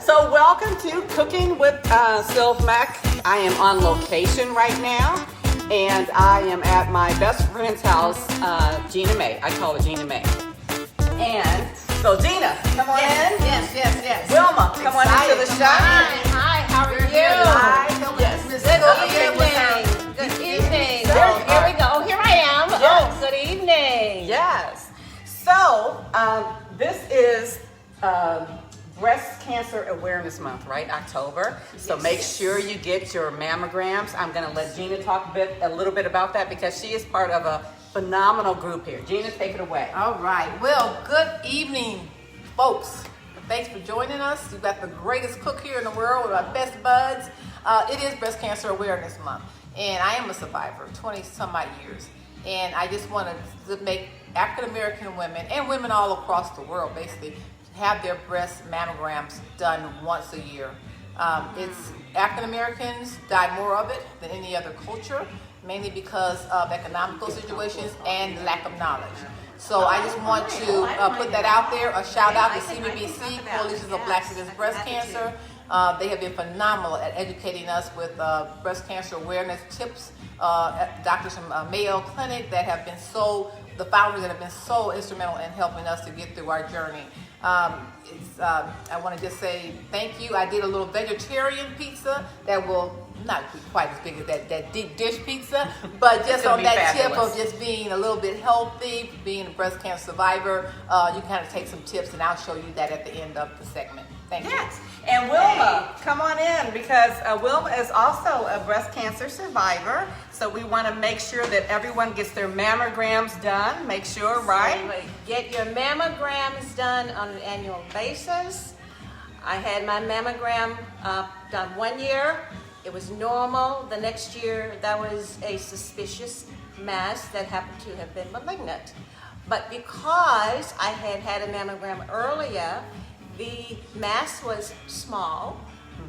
So welcome to Cooking with Sylv Mac. I am on location right now, and I am at my best friend's house, Gina May. I call her Gina May. And so Gina, come on in. Yes. Wilma, come on into the shop. Hi, how are you? Hi. Yes. Good evening. Here we go. Here I am. Yes. Oh, good evening. Yes. So this is Breast Cancer Awareness Month, right? October. So make sure you get your mammograms. I'm going to let Gina talk a little bit about that because she is part of a phenomenal group here. Gina, take it away. All right. Well, good evening, folks. Thanks for joining us. You've got the greatest cook here in the world with our best buds. It is Breast Cancer Awareness Month, and I am a survivor, 20-some-odd years. And I just wanted to make African American women and women all across the world basically have their breast mammograms done once a year. It's African Americans die more of it than any other culture, mainly because of economical situations and lack of knowledge. So I just want to put that out there. A shout out to CBBC, Coalitions of Blacks Against Breast Cancer. They have been phenomenal at educating us with breast cancer awareness tips. Doctors from Mayo Clinic that have been the founders that have been so instrumental in helping us to get through our journey. I want to just say thank you. I did a little vegetarian pizza that will not be quite as big as that deep dish pizza, but just on that tip of just being a little bit healthy, being a breast cancer survivor, you kind of take some tips, and I'll show you that at the end of the segment. Thank you. Yes. And Wilma, come on in because Wilma is also a breast cancer survivor. So we want to make sure that everyone gets their mammograms done. Make sure, right? Get your mammograms done on an annual basis. I had my mammogram done 1 year. It was normal. The next year, that was a suspicious mass that happened to have been malignant. But because I had had a mammogram earlier, the mass was small.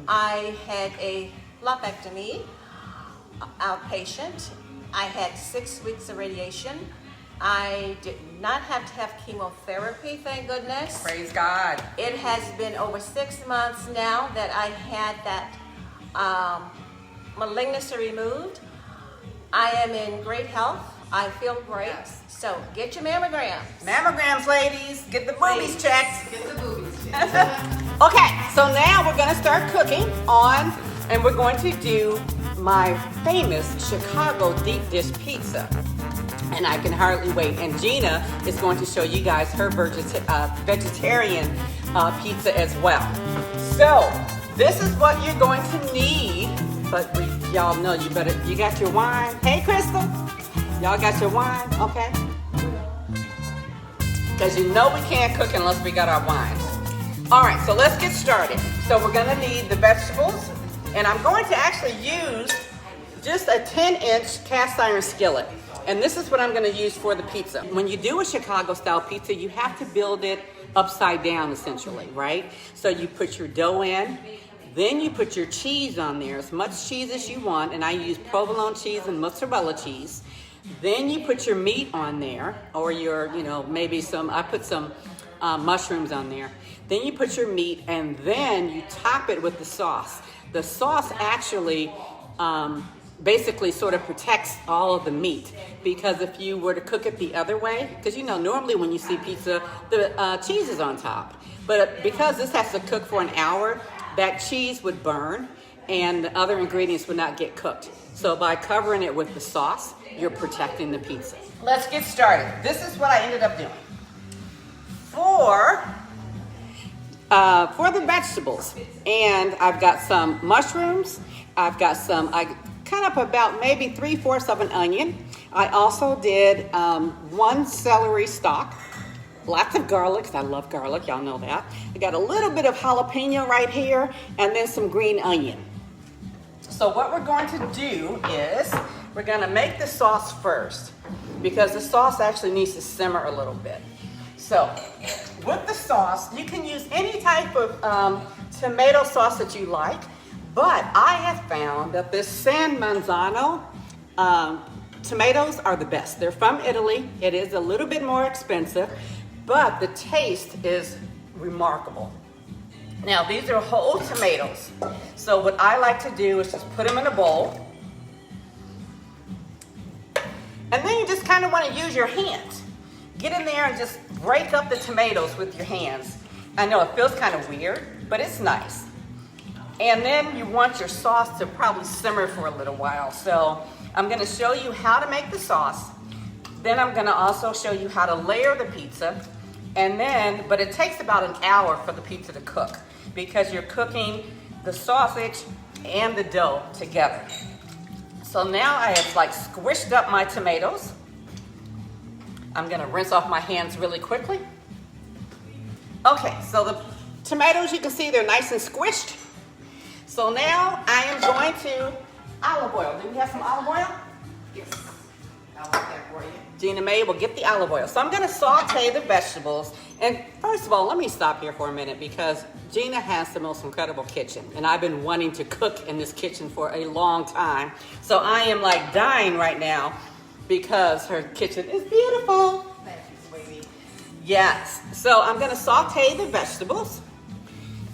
I had a lumpectomy, outpatient. I had 6 weeks of radiation. I did not have to have chemotherapy, thank goodness. Praise God. It has been over 6 months now that I had that malignancy removed. I am in great health. I feel great. Yes. So get your mammograms. Mammograms, ladies. Get the boobies checked. Get the boobies. Okay, so now we're going to start cooking and we're going to do my famous Chicago deep dish pizza. And I can hardly wait. And Gina is going to show you guys her vegetarian pizza as well. So this is what you're going to need. But y'all know you got your wine. Hey, Crystal. Y'all got your wine, okay? Because you know we can't cook unless we got our wine. All right, so let's get started. So we're gonna need the vegetables, and I'm going to actually use just a 10-inch cast iron skillet. And this is what I'm gonna use for the pizza. When you do a Chicago style pizza, you have to build it upside down essentially, right? So you put your dough in, then you put your cheese on there, as much cheese as you want, and I use provolone cheese and mozzarella cheese. Then you put your meat on there, or maybe I put some mushrooms on there. Then you put your meat, and then you top it with the sauce. The sauce actually basically sort of protects all of the meat, because if you were to cook it the other way, because normally when you see pizza, the cheese is on top. But because this has to cook for an hour, that cheese would burn, and the other ingredients would not get cooked. So by covering it with the sauce, you're protecting the pizza. Let's get started. This is what I ended up doing. For the vegetables, and I've got some mushrooms. I cut up about maybe 3/4 of an onion. I also did 1 celery stalk. Lots of garlic, 'cause I love garlic, y'all know that. I got a little bit of jalapeno right here, and then some green onion. So what we're going to do is we're going to make the sauce first, because the sauce actually needs to simmer a little bit. So with the sauce, you can use any type of tomato sauce that you like, but I have found that this San Marzano tomatoes are the best. They're from Italy. It is a little bit more expensive, but the taste is remarkable. Now these are whole tomatoes. So what I like to do is just put them in a bowl. And then you just kind of want to use your hands. Get in there and just break up the tomatoes with your hands. I know it feels kind of weird, but it's nice. And then you want your sauce to probably simmer for a little while. So I'm going to show you how to make the sauce. Then I'm going to also show you how to layer the pizza. And then, but it takes about an hour for the pizza to cook because you're cooking the sausage and the dough together. So now I have like squished up my tomatoes. I'm going to rinse off my hands really quickly. Okay, so the tomatoes, you can see they're nice and squished. So now I am going to olive oil. Do we have some olive oil? Yes. I want that for you. Gina Mae will get the olive oil. So I'm going to saute the vegetables. And first of all, let me stop here for a minute because Gina has the most incredible kitchen. And I've been wanting to cook in this kitchen for a long time. So I am like dying right now because her kitchen is beautiful. Thank you, sweetie. Yes. So I'm going to saute the vegetables.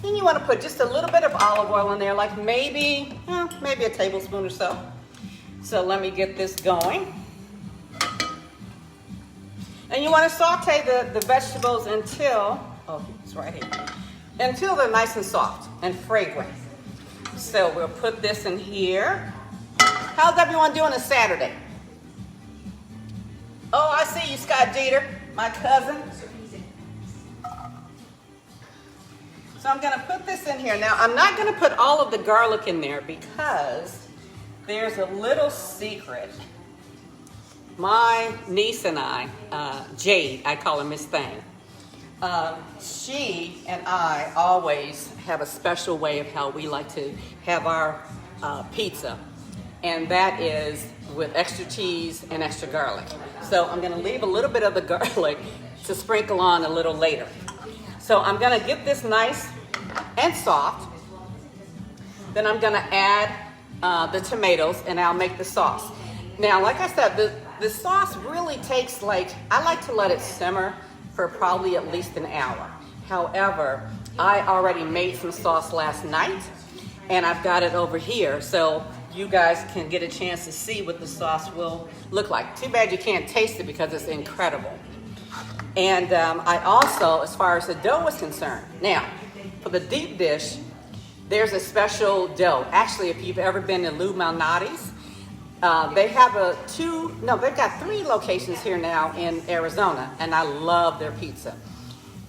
Then you want to put just a little bit of olive oil in there, like maybe a tablespoon or so. So let me get this going. And you want to saute the vegetables until, oh, it's right here, until they're nice and soft and fragrant. So we'll put this in here. How's everyone doing on Saturday? Oh, I see you, Scott Jeter, my cousin. So I'm going to put this in here. Now, I'm not going to put all of the garlic in there because there's a little secret. My niece and I, Jade, I call her Miss Thing, she and I always have a special way of how we like to have our pizza. And that is with extra cheese and extra garlic. So I'm going to leave a little bit of the garlic to sprinkle on a little later. So I'm going to get this nice and soft. Then I'm going to add the tomatoes and I'll make the sauce. Now, like I said, the sauce really takes I like to let it simmer for probably at least an hour. However, I already made some sauce last night and I've got it over here. So you guys can get a chance to see what the sauce will look like. Too bad you can't taste it because it's incredible. And I also, as far as the dough is concerned, now for the deep dish, there's a special dough. Actually, if you've ever been to Lou Malnati's, they have they've got 3 locations here now in Arizona, and I love their pizza.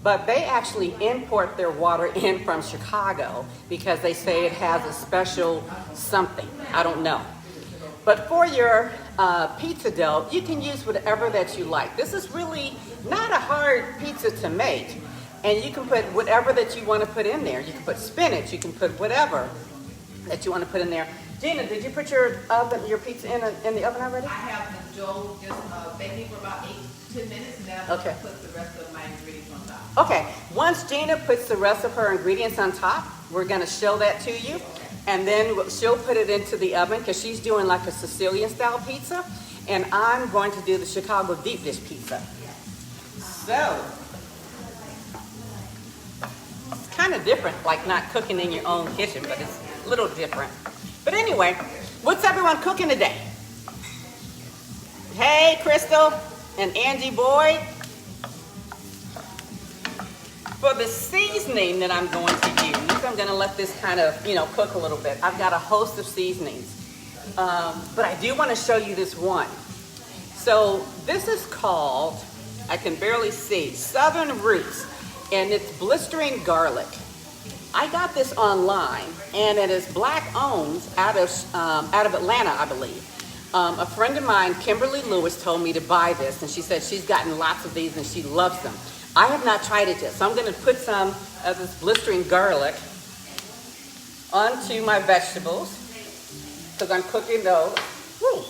But they actually import their water in from Chicago because they say it has a special something. I don't know. But for your pizza dough, you can use whatever that you like. This is really not a hard pizza to make. And you can put whatever that you want to put in there. You can put spinach, you can put whatever that you want to put in there. Gina, did you put your pizza in the oven already? I have the dough just baking for about 8-10 minutes, and then I'm going to put the rest of my ingredients on top. Okay, once Gina puts the rest of her ingredients on top, we're going to show that to you. And then she'll put it into the oven because she's doing like a Sicilian style pizza. And I'm going to do the Chicago deep dish pizza. So, it's kind of different, like not cooking in your own kitchen, but it's a little different. But anyway, what's everyone cooking today? Hey, Crystal and Angie Boyd. For the seasoning that I'm going to use, I'm going to let this kind of, cook a little bit. I've got a host of seasonings. But I do want to show you this one. So this is called, I can barely see, Southern Roots. And it's blistering garlic. I got this online, and it is black owned out of Atlanta, I believe. A friend of mine, Kimberly Lewis, told me to buy this, and she said she's gotten lots of these and she loves them. I have not tried it yet, so I'm going to put some of this blistering garlic onto my vegetables because I'm cooking those. Woo.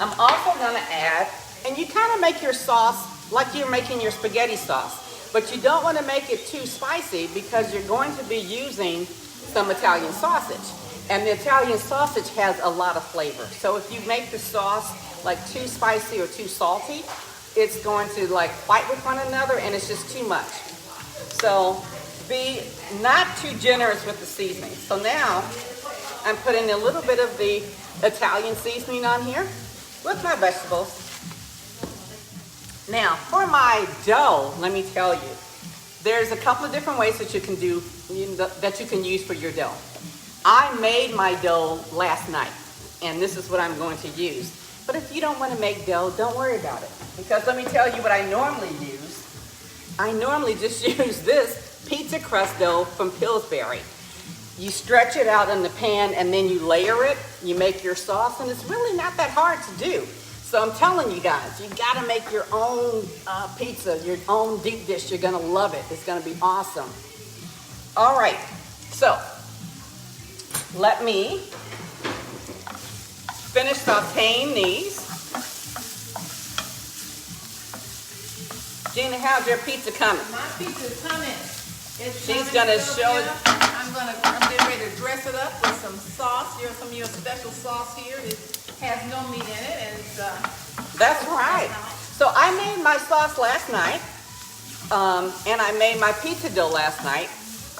I'm also going to add, and you kind of make your sauce like you're making your spaghetti sauce, but you don't want to make it too spicy because you're going to be using some Italian sausage. And the Italian sausage has a lot of flavor. So if you make the sauce like too spicy or too salty, it's going to like fight with one another and it's just too much. So be not too generous with the seasoning. So now I'm putting a little bit of the Italian seasoning on here with my vegetables. Now, for my dough, let me tell you, there's a couple of different ways that you can do, that you can use for your dough. I made my dough last night, and this is what I'm going to use. But if you don't want to make dough, don't worry about it. Because let me tell you what I normally use. I normally just use this pizza crust dough from Pillsbury. You stretch it out in the pan and then you layer it. You make your sauce, and it's really not that hard to do. So I'm telling you guys, you gotta make your own pizza, your own deep dish. You're gonna love it. It's gonna be awesome. All right, so let me finish sauteing these. Gina, how's your pizza coming? My pizza's coming. She's gonna show it. I'm getting ready to dress it up with some sauce. Here's some of your special sauce here. It has no meat in it, and it's That's right. So I made my sauce last night, and I made my pizza dough last night,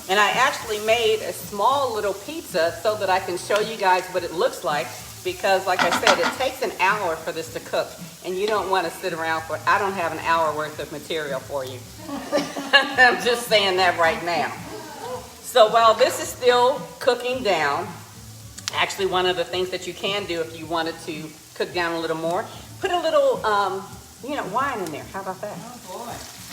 and I actually made a small little pizza so that I can show you guys what it looks like, because like I said, it takes an hour for this to cook, and you don't want to sit around for, I don't have an hour worth of material for you. I'm just saying that right now. So while this is still cooking down, actually one of the things that you can do if you wanted to cook down a little more, put a little, wine in there. How about that?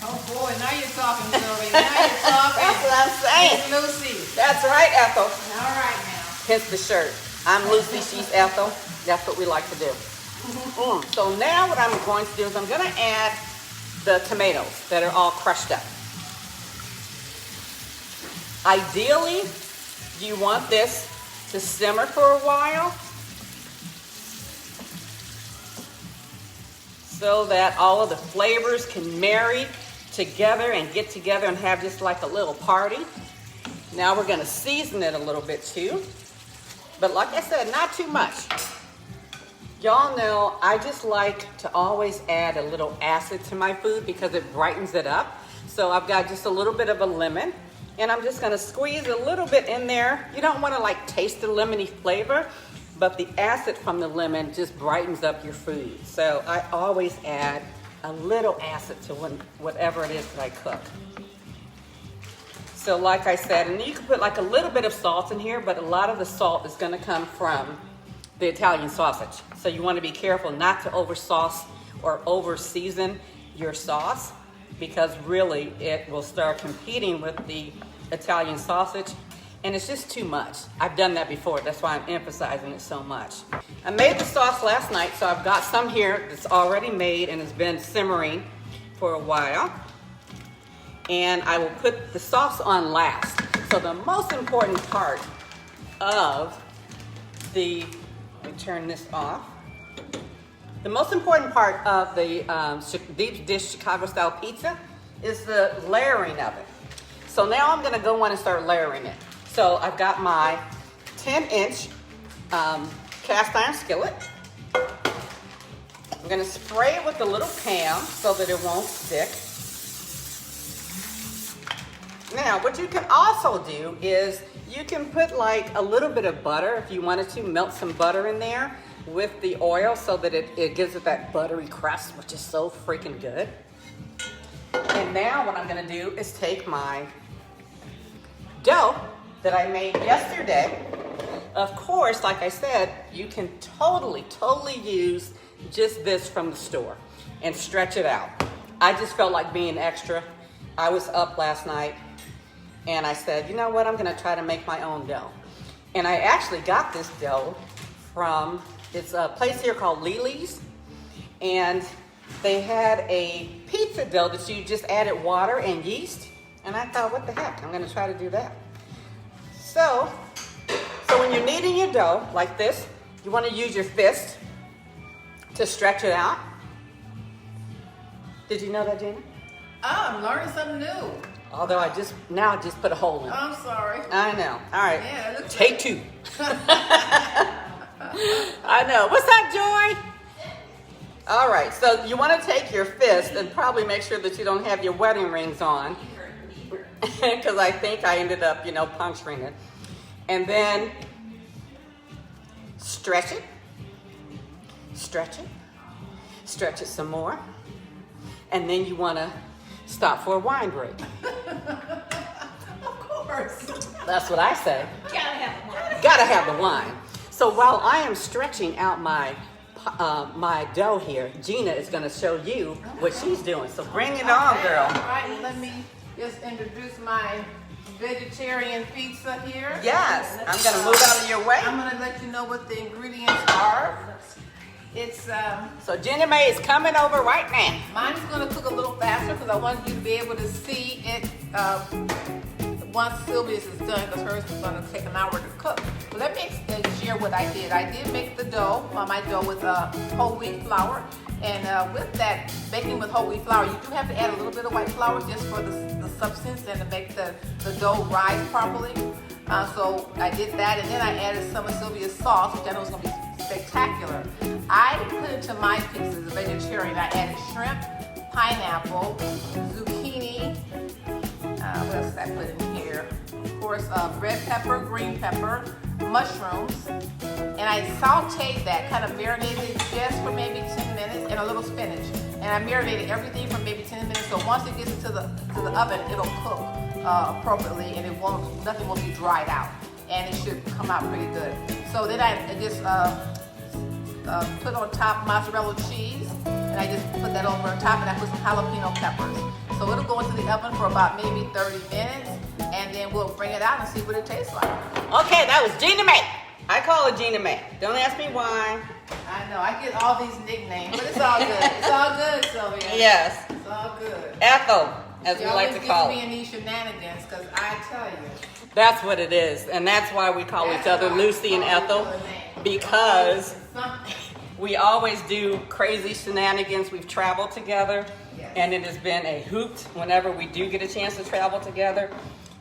Oh boy, now you're talking, Sylvia. Now you're talking. That's what I'm saying. It's Lucy. That's right, Ethel. All right now. Hence the shirt. I'm Lucy, she's Ethel. That's what we like to do. So now what I'm going to do is I'm going to add the tomatoes that are all crushed up. Ideally, you want this to simmer for a while so that all of the flavors can marry together and get together and have just like a little party. Now we're going to season it a little bit too. But like I said, not too much. Y'all know I just like to always add a little acid to my food because it brightens it up. So I've got just a little bit of a lemon, and I'm just gonna squeeze a little bit in there. You don't wanna like taste the lemony flavor, but the acid from the lemon just brightens up your food. So I always add a little acid to whatever it is that I cook. So like I said, and you can put like a little bit of salt in here, but a lot of the salt is gonna come from the Italian sausage. So you wanna be careful not to over sauce or over season your sauce, because really it will start competing with the Italian sausage, and it's just too much. I've done that before, that's why I'm emphasizing it so much. I made the sauce last night, so I've got some here that's already made and has been simmering for a while. And I will put the sauce on last. So the most important part of the, let me turn this off. The most important part of the deep dish Chicago style pizza is the layering of it. So now I'm gonna go on and start layering it. So I've got my 10-inch cast iron skillet. I'm gonna spray it with a little Pam so that it won't stick. Now, what you can also do is you can put like a little bit of butter if you wanted to, melt some butter in there with the oil so that it gives it that buttery crust, which is so freaking good. And now what I'm gonna do is take my dough that I made yesterday. Of course, like I said, you can totally use just this from the store and stretch it out. I just felt like being extra. I was up last night and I said, you know what, I'm gonna try to make my own dough. And I actually got this dough from, it's a place here called Lily's, and they had a pizza dough that you just added water and yeast, and I thought, what the heck, I'm gonna try to do that. So when you're kneading your dough like this, you wanna use your fist to stretch it out. Did you know that, Gina? Oh, I'm learning something new. Although I just put a hole in it. I'm sorry. I know. All right. Yeah, it looks Take two. I know. What's up, Joy? All right. So you want to take your fist and probably make sure that you don't have your wedding rings on. because I think I ended up, puncturing it. And then stretch it, stretch it some more. And then you want to stop for a wine break. Of course. That's what I say. Gotta have the wine. Gotta have the wine. So while I am stretching out my dough here, Gina is going to show you what she's doing. So bring it on, girl. All right, let me just introduce my vegetarian pizza here. Yes, I'm going to move out of your way. I'm going to let you know what the ingredients are. It's So Gina Mae is coming over right now. mine is going to cook a little faster because I want you to be able to see it once Sylvia's is done, because hers is going to take an hour to cook. But let me share what I did. I did make the dough, my dough with whole wheat flour. And with that, baking with whole wheat flour, you do have to add a little bit of white flour just for the substance and to make the dough rise properly. So I did that, and then I added some of Sylvia's sauce, which I know is going to be spectacular. I put into my pizzas, a vegetarian, I added shrimp, pineapple, zucchini, what else did I put in here? Of course, red pepper, green pepper, mushrooms, and I sauteed that, kind of marinated just for maybe 10 minutes, and a little spinach. And I marinated everything for maybe 10 minutes, so once it gets into the oven, it'll cook appropriately, and nothing will be dried out, and it should come out pretty good. So then I just put on top mozzarella cheese, and I just put that over on top, and I put some jalapeno peppers. So it'll go into the oven for about maybe 30 minutes, and then we'll bring it out and see what it tastes like. Okay, that was Gina Mae. I call her Gina Mae. Don't ask me why. I know, I get all these nicknames, but it's all good. It's all good, Sylvia. Yes, It's all good. Ethel, as we She like always to call gets me her. in these shenanigans, because I tell you. That's what it is, and that's why we call each other Lucy and Ethel, because we always do crazy shenanigans. We've traveled together, and it has been a hoot whenever we do get a chance to travel together.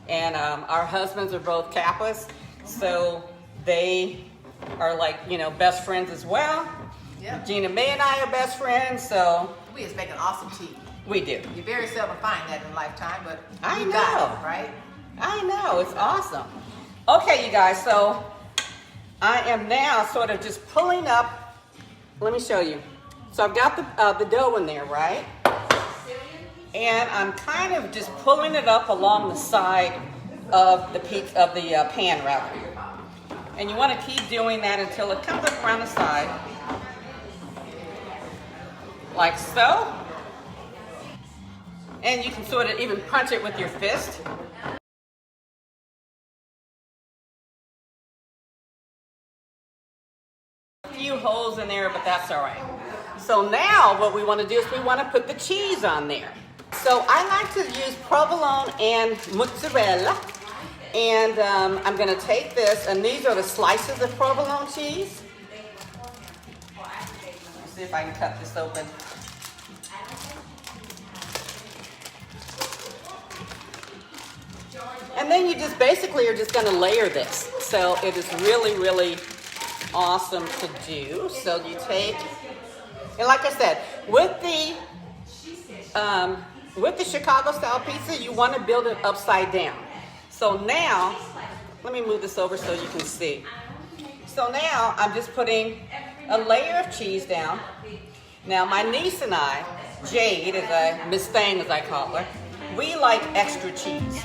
And our husbands are both Kappas, so they are like, best friends as well. Yep. Gina Mae and I are best friends, so We just make an awesome tea. we do. You very seldom find that in a lifetime, but I you got know. it, right? I know, it's awesome. Okay, you guys, so I am now sort of just pulling up. Let me show you. So I've got the dough in there, right? And I'm kind of just pulling it up along the side of the pan, rather. And you want to keep doing that until it comes up around the side, like so. And you can sort of even punch it with your fist. Few holes in there, but that's all right. So now what we want to do is we want to put the cheese on there. So I like to use provolone and mozzarella, and I'm going to take this, and these are the slices of provolone cheese. Let's see if I can cut this open. And then you just basically are just going to layer this. So it is really, really awesome to do. So you take, and like I said, with the Chicago style pizza, you want to build it upside down. So now, let me move this over so you can see. So now I'm just putting a layer of cheese down. Now my niece and I, Jade, Miss Thang as I call her, we like extra cheese.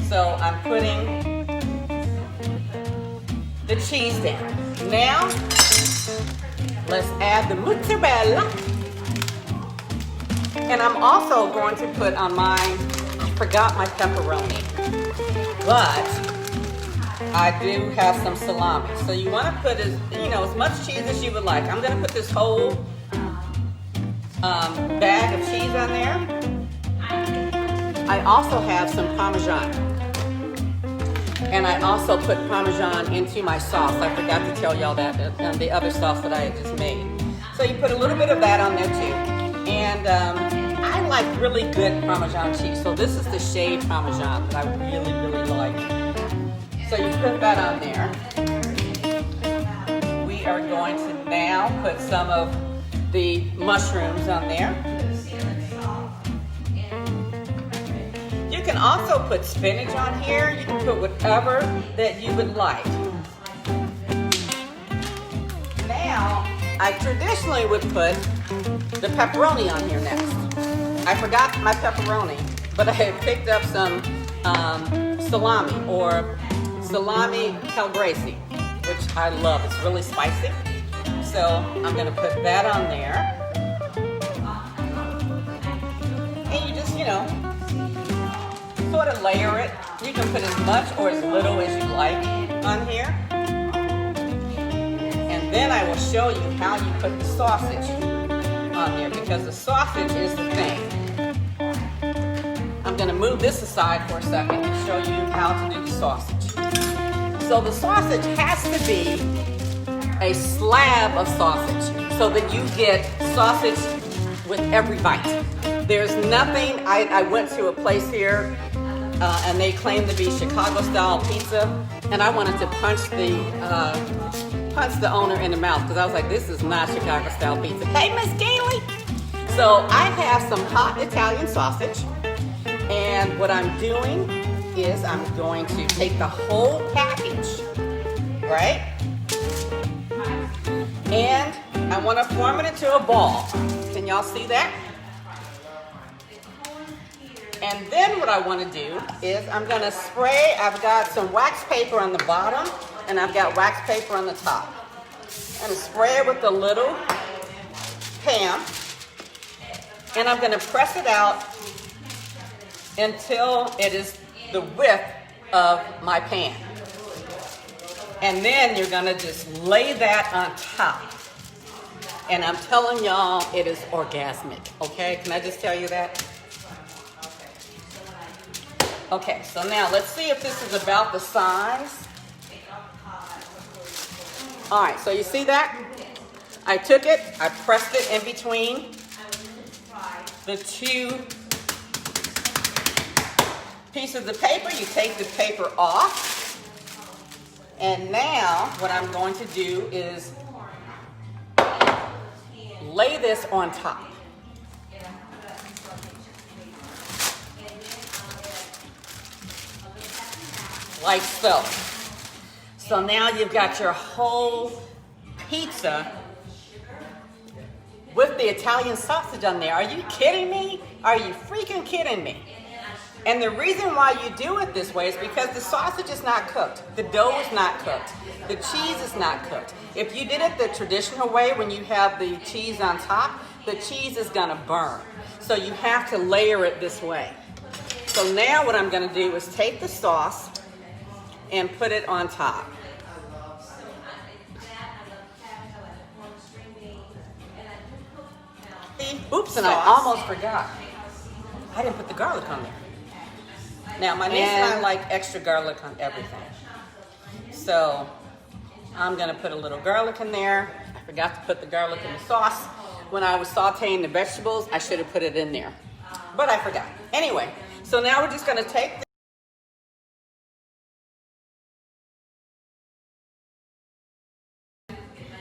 So I'm putting the cheese down. Now, let's add the mozzarella. And I'm also going to put on mine, I forgot my pepperoni, but I do have some salami. So you want to put as much cheese as you would like. I'm going to put this whole bag of cheese on there. I also have some Parmesan. And I also put Parmesan into my sauce. I forgot to tell y'all that, the other sauce that I had just made. So you put a little bit of that on there too. And I like really good Parmesan cheese. So this is the shaved Parmesan that I really, really like. So you put that on there. We are going to now put some of the mushrooms on there. You can also put spinach on here. You can put whatever that you would like. Now, I traditionally would put the pepperoni on here next. I forgot my pepperoni, but I had picked up some salami or salami calabrese, which I love. It's really spicy. So I'm gonna put that on there. And you just, sort of layer it. You can put as much or as little as you like on here. And then I will show you how you put the sausage on there, because the sausage is the thing. I'm gonna move this aside for a second and show you how to do the sausage. So the sausage has to be a slab of sausage so that you get sausage with every bite. There's nothing, I went to a place here and they claimed to be Chicago style pizza, and I wanted to punch the owner in the mouth because I was like, this is not Chicago style pizza. Hey, Miss Gailey. So I have some hot Italian sausage, and what I'm doing is I'm going to take the whole package, right? And I want to form it into a ball. Can y'all see that? And then what I want to do is I'm going to spray. I've got some wax paper on the bottom and I've got wax paper on the top. I'm going to spray it with a little pan, and I'm going to press it out until it is the width of my pan. And then you're going to just lay that on top. And I'm telling y'all, it is orgasmic, okay? Can I just tell you that? Okay, so now let's see if this is about the size. All right, so you see that? I took it, I pressed it in between the two pieces of paper. You take the paper off. And now what I'm going to do is lay this on top. Like so. So now you've got your whole pizza with the Italian sausage on there. Are you kidding me? Are you freaking kidding me? And the reason why you do it this way is because the sausage is not cooked. The dough is not cooked. The cheese is not cooked. If you did it the traditional way, when you have the cheese on top, the cheese is gonna burn. So you have to layer it this way. So now what I'm gonna do is take the sauce and put it on top. Oops, and I almost forgot. I didn't put the garlic on there. Now, my niece and I like extra garlic on everything. So, I'm gonna put a little garlic in there. I forgot to put the garlic in the sauce. When I was sauteing the vegetables, I should have put it in there. But I forgot. Anyway, so now we're just gonna take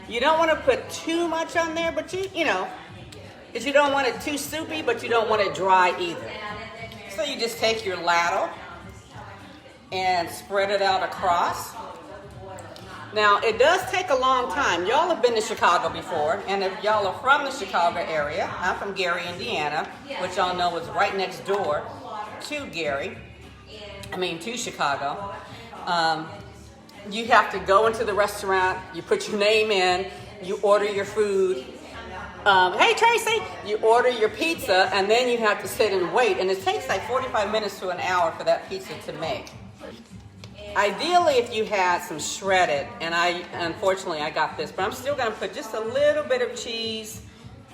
You don't want to put too much on there, but you know, because you don't want it too soupy, but you don't want it dry either. So you just take your ladle and spread it out across. Now, it does take a long time. Y'all have been to Chicago before, and if y'all are from the Chicago area, I'm from Gary, Indiana, which y'all know is right next door to to Chicago. You have to go into the restaurant, you put your name in, you order your food. Hey Tracy, you order your pizza, and then you have to sit and wait, and it takes like 45 minutes to an hour for that pizza to make. Ideally, if you had some shredded, and unfortunately I got this, but I'm still gonna put just a little bit of cheese,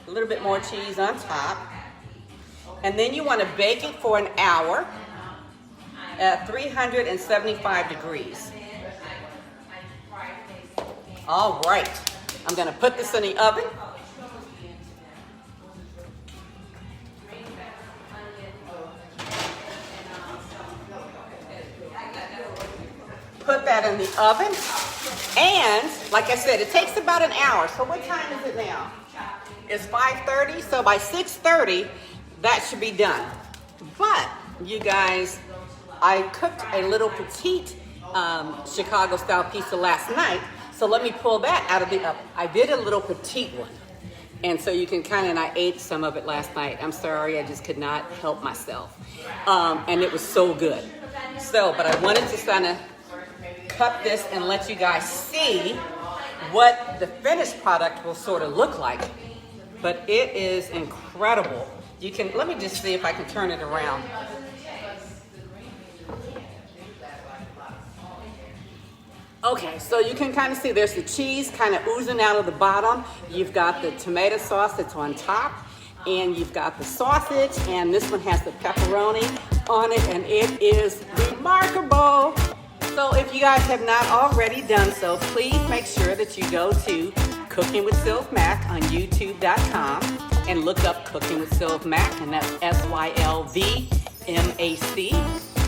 a little bit more cheese on top. And then you wanna bake it for an hour at 375 degrees. All right, I'm gonna put this in the oven. Put that in the oven. And like I said, it takes about an hour. So what time is it now? It's 5:30, so by 6:30, that should be done. But you guys, I cooked a little petite Chicago style pizza last night, so let me pull that out of the oven. I did a little petite one, and so you can and I ate some of it last night. I'm sorry, I just could not help myself. And it was so good. But I wanted to kind of cut this and let you guys see what the finished product will sort of look like. But it is incredible. Let me just see if I can turn it around. Okay, so you can kind of see there's the cheese kind of oozing out of the bottom. You've got the tomato sauce that's on top, and you've got the sausage, and this one has the pepperoni on it, and it is remarkable. So if you guys have not already done so, please make sure that you go to Cooking with Sylv Mac on YouTube.com and look up Cooking with Sylv Mac, and that's SYLVMAC.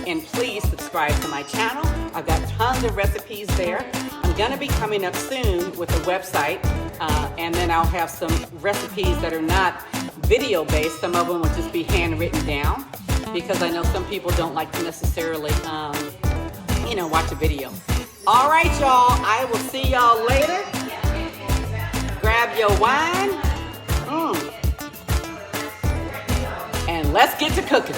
And please subscribe to my channel. I've got tons of recipes there. I'm gonna be coming up soon with a website, and then I'll have some recipes that are not video based. Some of them will just be handwritten down, because I know some people don't like to necessarily, watch a video. All right, y'all, I will see y'all later. Grab your wine, and let's get to cooking.